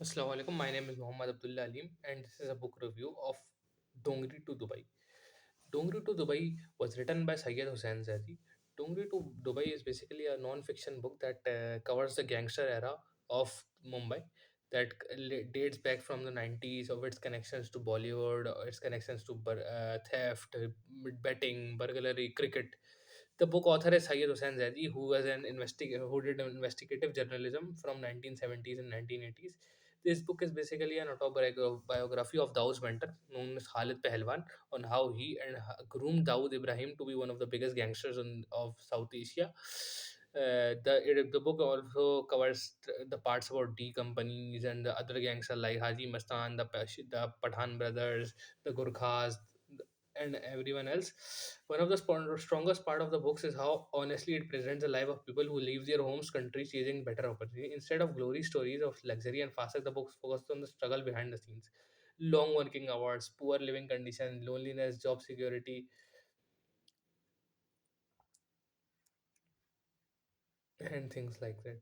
Assalamu alaikum. My name is Muhammad Abdullah Aleem, and this is a book review of Dongri to Dubai. Dongri to Dubai was written by S.Hussain Zaidi. Dongri to Dubai is basically a non-fiction book that covers the gangster era of Mumbai that dates back from the 90s, of its connections to Bollywood, its connections to theft, betting, burglary, cricket. The book author is Syed Hussain Zaidi, who did investigative journalism from 1970s and 1980s. This book is basically an autobiography of Dawood's mentor, known as Khalid Pehelwan, on how he groomed Dawood Ibrahim to be one of the biggest gangsters of South Asia. The book also covers the parts about D companies and the other gangsters like Haji Mastan, the Pathan brothers, the Gurkhas, and everyone else. One of the strongest part of the books is how honestly it presents the life of people who leave their homes, countries, chasing better opportunity. Instead of glory stories of luxury and fast, the books focus on the struggle behind the scenes. Long working hours, poor living conditions, loneliness, job security, and things like that.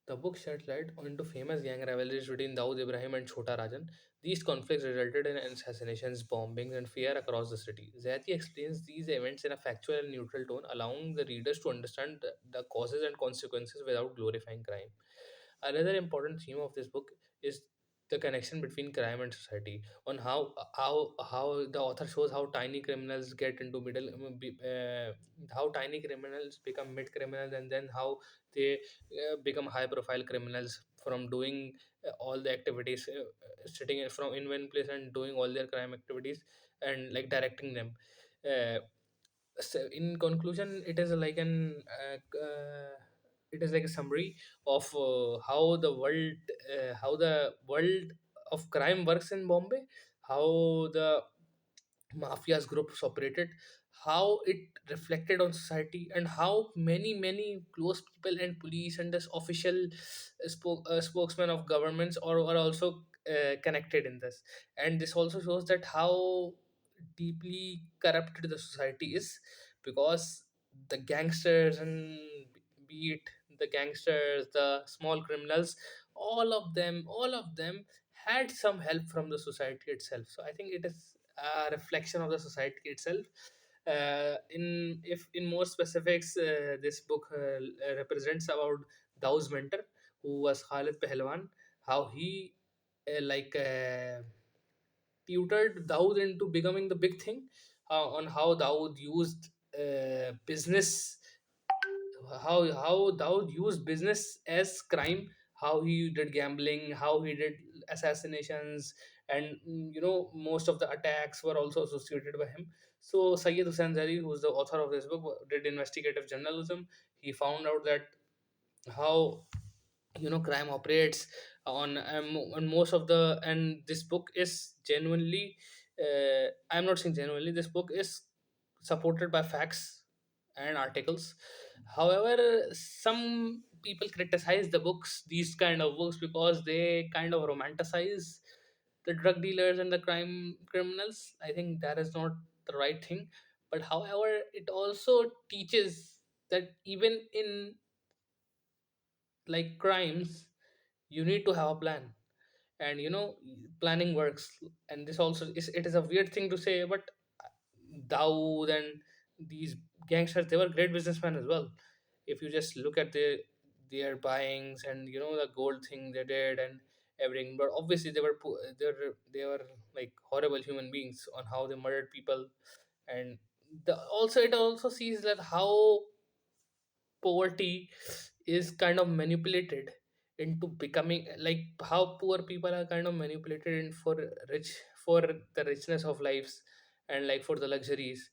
The book sheds light onto famous gang rivalries between Dawood Ibrahim and Chota Rajan. These conflicts resulted in assassinations, bombings, and fear across the city. Zati explains these events in a factual and neutral tone, allowing the readers to understand the causes and consequences without glorifying crime. Another important theme of this book is the connection between crime and society, on how the author shows how tiny criminals get into how tiny criminals become mid criminals, and then how they become high profile criminals from doing all the activities, sitting in one place and doing all their crime activities, and like directing them. So in conclusion, it is like a summary of how the world of crime works in Bombay, how the mafias groups operated, how it reflected on society, and how many close people and police and this official spokesman of governments are also connected in this. And this also shows that how deeply corrupted the society is, because the gangsters and be it the gangsters, the small criminals, all of them had some help from the society itself. So I think it is a reflection of the society itself. In if in more specifics, this book represents about Dao's mentor, who was Khalid Pehelwan, how he tutored Dawood into becoming the big thing, on how Dawood used business, how Dawood used business as crime, how he did gambling, how he did assassinations, and most of the attacks were also associated by him. So Sayyid Hussain Zari, who's the author of this book, did investigative journalism. He found out that how crime operates on most of the, and this book is genuinely, I'm not saying genuinely, this book is supported by facts and articles. However, some people criticize these kind of books, because they kind of romanticize the drug dealers and the criminals. I think that is not the right thing. But however, it also teaches that even in like crimes, you need to have a plan, and planning works. And this also is, it is a weird thing to say, but Dawood and these gangsters, they were great businessmen as well. If you just look at their buyings, and the gold thing they did and everything. But obviously they were like horrible human beings on how they murdered people. And it also sees that how poverty is kind of manipulated into becoming, like how poor people are kind of manipulated in for the richness of lives, and like for the luxuries,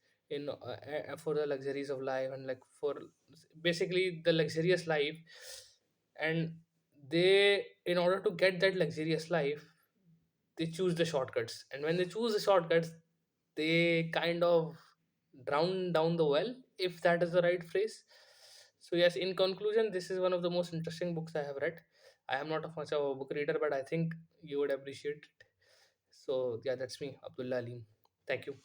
for the luxuries of life, and like for basically the luxurious life. And they, in order to get that luxurious life, they choose the shortcuts, and when they choose the shortcuts, they kind of drown down the well, if that is the right phrase. So yes, in conclusion, this is one of the most interesting books I have read. I am not much of a book reader, but I think you would appreciate it. So yeah, that's me, Abdullah Aleem. Thank you.